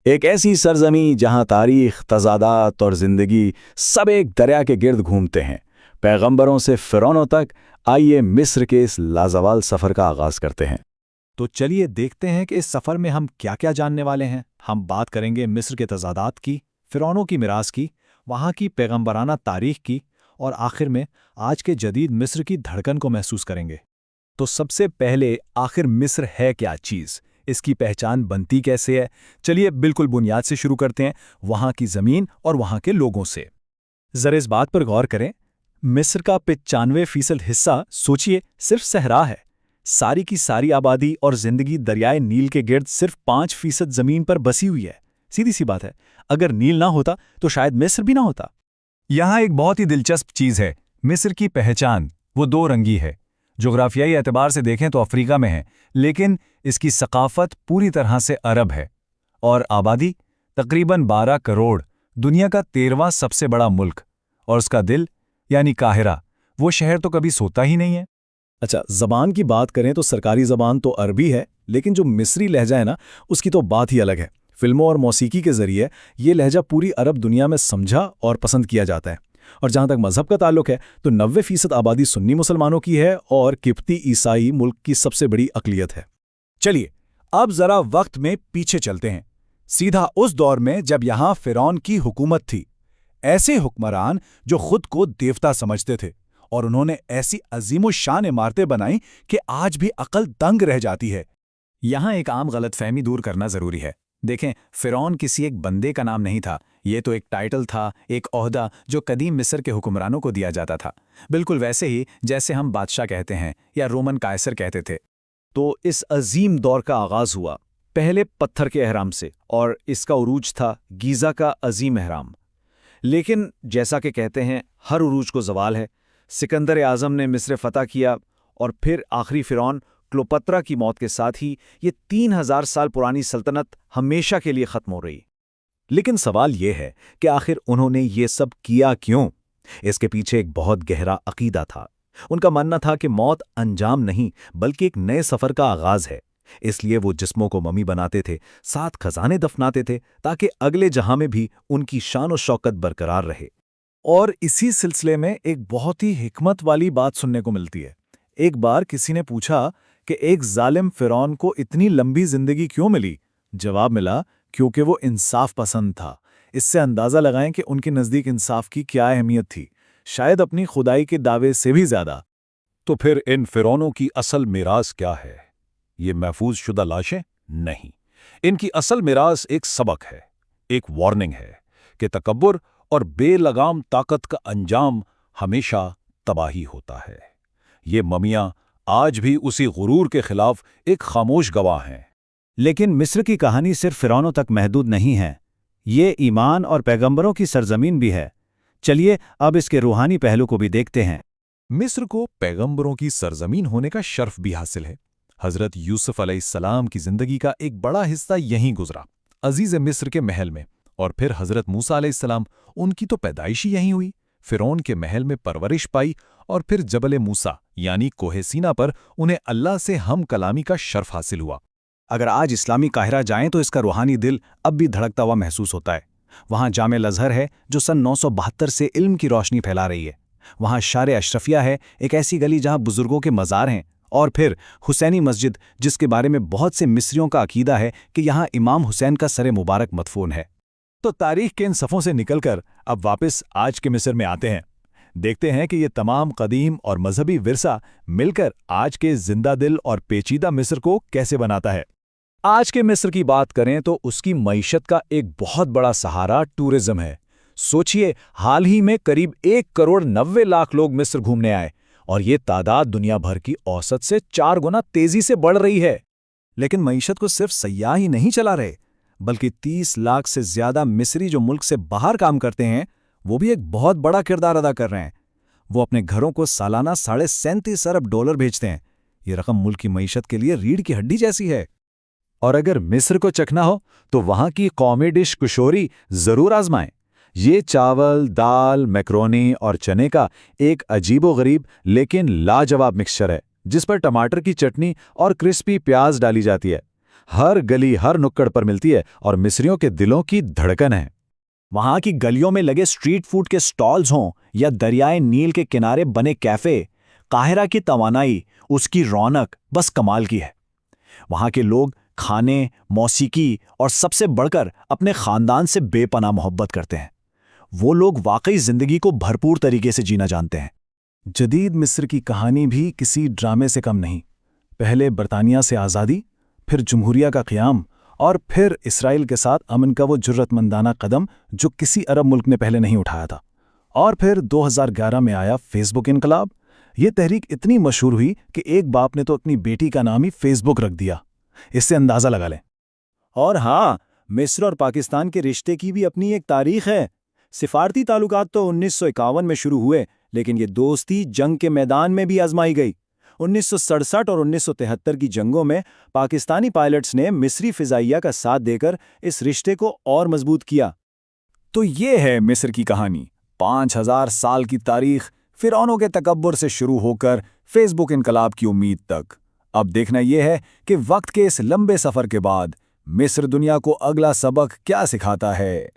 एक ऐसी सरजमी जहां तारीख, तज़ादात और ज़िंदगी सब एक दरिया के गिर्द घूमते हैं। पैगंबरों से फ़िरौनों तक, आइए मिस्र के इस लाजवाल सफ़र का आगाज़ करते हैं। तो चलिए देखते हैं कि इस सफ़र में हम क्या-क्या जानने वाले हैं। हम बात करेंगे मिस्र के तज़ादात की, फ़िरौनों की मिरास की, वहाँ की पैगंबराना तारीख की और आखिर में आज के जदीद मिस्र की धड़कन को महसूस करेंगे। तो सबसे पहले आखिर मिस्र है क्या चीज़? इसकी पहचान बनती कैसे है? चलिए बिल्कुल बुनियाद से शुरू करते हैं, वहाँ की ज़मीन और वहाँ के लोगों से। ज़रा इस बात पर गौर करें, मिस्र का 95% हिस्सा सोचिए सिर्फ सहरा है। सारी की सारी आबादी और जिंदगी दरियाए नील के गिर्द सिर्फ 5% जमीन पर बसी हुई है। सीधी सी बात है, अगर नील ना होता तो शायद मिस्र भी ना होता। यहाँ एक बहुत ही दिलचस्प चीज़ है, मिस्र की पहचान वो दो रंगी है। जोग्राफियाई एतबार से देखें तो अफ्रीका में है, लेकिन इसकी सकाफत पूरी तरह से अरब है और आबादी तकरीबन 12 करोड़, दुनिया का 13वां सबसे बड़ा मुल्क, और उसका दिल यानी काहिरा, वो शहर तो कभी सोता ही नहीं है। अच्छा, ज़बान की बात करें तो सरकारी ज़बान तो अरबी है, लेकिन जो मिस्री लहजा है ना, उसकी तो बात ही अलग है। फिल्मों और मौसीकी के ज़रिए ये लहजा पूरी अरब दुनिया में समझा और पसंद किया जाता है। और जहाँ तक मज़हब का ताल्लुक है तो 90% आबादी सुन्नी मुसलमानों की है और किप्ती ईसाई मुल्क की सबसे बड़ी अक़लियत है। चलिए अब ज़रा वक्त में पीछे चलते हैं, सीधा उस दौर में जब यहाँ फ़िरौन की हुकूमत थी। ऐसे हुक्मरान जो खुद को देवता समझते थे, और उन्होंने ऐसी अजीमुशान इमारतें बनाई कि आज भी अकल दंग रह जाती है। यहाँ एक आम गलतफहमी दूर करना ज़रूरी है। देखें, फ़िरौन किसी एक बंदे का नाम नहीं था, ये तो एक टाइटल था, एक ओहदा जो कदीम मिस्र के हुक्मरानों को दिया जाता था, बिल्कुल वैसे ही जैसे हम बादशाह कहते हैं या रोमन कायसर कहते थे। तो इस अजीम दौर का आगाज़ हुआ पहले पत्थर के अहराम से, और इसका उरूज था गीज़ा का अजीम अहराम। लेकिन जैसा कि कहते हैं, हर उरूज को ज़वाल है। सिकंदर आज़म ने मिस्र फ़तह किया और फिर आखिरी फ़िरौन क्लोपत्रा की मौत के साथ ही ये 3000 साल पुरानी सल्तनत हमेशा के लिए ख़त्म हो रही। लेकिन सवाल ये है कि आखिर उन्होंने ये सब किया क्यों? इसके पीछे एक बहुत गहरा अकीदा था। उनका मानना था कि मौत अंजाम नहीं बल्कि एक नए सफ़र का आगाज़ है। इसलिए वो जिस्मों को ममी बनाते थे, साथ खजाने दफनाते थे, ताकि अगले जहां में भी उनकी शान और शौकत बरकरार रहे। और इसी सिलसिले में एक बहुत ही हिकमत वाली बात सुनने को मिलती है। एक बार किसी ने पूछा कि एक जालिम फ़िरौन को इतनी लंबी जिंदगी क्यों मिली? जवाब मिला, क्योंकि वो इंसाफ पसंद था। इससे अंदाज़ा लगाएं कि उनके नज़दीक इंसाफ की क्या अहमियत थी, शायद अपनी खुदाई के दावे से भी ज़्यादा। तो फिर इन फ़िरौनों की असल मिरास क्या है? ये महफूज शुदा लाशें? नहीं, इनकी असल मिरास एक सबक है, एक वार्निंग है कि तकब्बुर और बेलगाम ताकत का अंजाम हमेशा तबाही होता है। ये ममियां आज भी उसी गुरूर के खिलाफ एक खामोश गवाह हैं। लेकिन मिस्र की कहानी सिर्फ फ़िरौनों तक महदूद नहीं है, ये ईमान और पैगंबरों की सरजमीन भी है। चलिए अब इसके रूहानी पहलू को भी देखते हैं। मिस्र को पैगंबरों की सरजमीन होने का शर्फ भी हासिल है। हज़रत यूसुफ अलैहिस्सलाम की ज़िंदगी का एक बड़ा हिस्सा यहीं गुजरा, अजीज़ मिस्र के महल में। और फिर हज़रत मूसा अलैहिस्सलाम, उनकी तो पैदाइश ही यहीं हुई, फ़िरौन के महल में परवरिश पाई, और फिर जबल मूसा यानी कोहे सीना पर उन्हें अल्लाह से हम कलामी का शर्फ हासिल हुआ। अगर आज इस्लामी काहिरा जाएं तो इसका रूहानी दिल अब भी धड़कता हुआ महसूस होता है। वहाँ जामे अज़हर है जो सन 972 से इल्म की रोशनी फैला रही है। वहाँ शार अशरफिया है, एक ऐसी गली जहाँ बुजुर्गों के मज़ार हैं। और फिर हुसैनी मस्जिद, जिसके बारे में बहुत से मिस्रियों का अकीदा है कि यहाँ इमाम हुसैन का सर मुबारक मदफून है। तो तारीख के इन सफ़ों से निकलकर अब वापस आज के मिस्र में आते हैं। देखते हैं कि ये तमाम कदीम और मजहबी विरसा मिलकर आज के जिंदा दिल और पेचीदा मिस्र को कैसे बनाता है। आज के मिस्र की बात करें तो उसकी मईशत का एक बहुत बड़ा सहारा टूरिज्म है। सोचिए, हाल ही में करीब 1,90,00,000 लोग मिस्र घूमने आए, और ये तादाद दुनिया भर की औसत से 4 गुना तेजी से बढ़ रही है। लेकिन मईशत को सिर्फ सयाह ही नहीं चला रहे, बल्कि 30 लाख से ज्यादा मिस्री जो मुल्क से बाहर काम करते हैं, वो भी एक बहुत बड़ा किरदार अदा कर रहे हैं। वो अपने घरों को सालाना $37 अरब भेजते हैं। ये रकम मुल्क की मईशत के लिए रीढ़ की हड्डी जैसी है। और अगर मिस्र को चखना हो तो वहां की कौमी डिश कुशोरी जरूर आजमाएं। ये चावल, दाल, मैक्रोनी और चने का एक अजीबोगरीब लेकिन लाजवाब मिक्सचर है, जिस पर टमाटर की चटनी और क्रिस्पी प्याज डाली जाती है। हर गली हर नुक्कड़ पर मिलती है और मिस्रियों के दिलों की धड़कन है। वहां की गलियों में लगे स्ट्रीट फूड के स्टॉल्स हों या दरियाए नील के किनारे बने कैफे, काहिरा की तवानाई, उसकी रौनक बस कमाल की है। वहां के लोग खाने, मौसीकी और सबसे बढ़कर अपने खानदान से बेपनाह मोहब्बत करते हैं। वो लोग वाकई जिंदगी को भरपूर तरीके से जीना जानते हैं। जदीद मिस्र की कहानी भी किसी ड्रामे से कम नहीं। पहले बरतानिया से आज़ादी, फिर जमहूरिया का क़याम और फिर इसराइल के साथ अमन का वो जुर्रतमंदाना कदम जो किसी अरब मुल्क ने पहले नहीं उठाया था। और फिर 2011 में आया फेसबुक इनकलाब। ये तहरीक इतनी मशहूर हुई कि एक बाप ने तो अपनी बेटी का नाम ही फेसबुक रख दिया। इससे अंदाज़ा लगा लें। और हाँ, मिस्र और पाकिस्तान के रिश्ते की भी अपनी एक तारीख है। सिफारती ताल्लुकात तो 1951 में शुरू हुए, लेकिन ये दोस्ती जंग के मैदान में भी आजमाई गई। 1967 और 1973 की जंगों में पाकिस्तानी पायलट्स ने मिस्री फिजाइया का साथ देकर इस रिश्ते को और मजबूत किया। तो ये है मिस्र की कहानी। 5000 साल की तारीख, फिरौनों के तकब्बुर से शुरू होकर फेसबुक इनकलाब की उम्मीद तक। अब देखना यह है कि वक्त के इस लंबे सफर के बाद मिस्र दुनिया को अगला सबक क्या सिखाता है।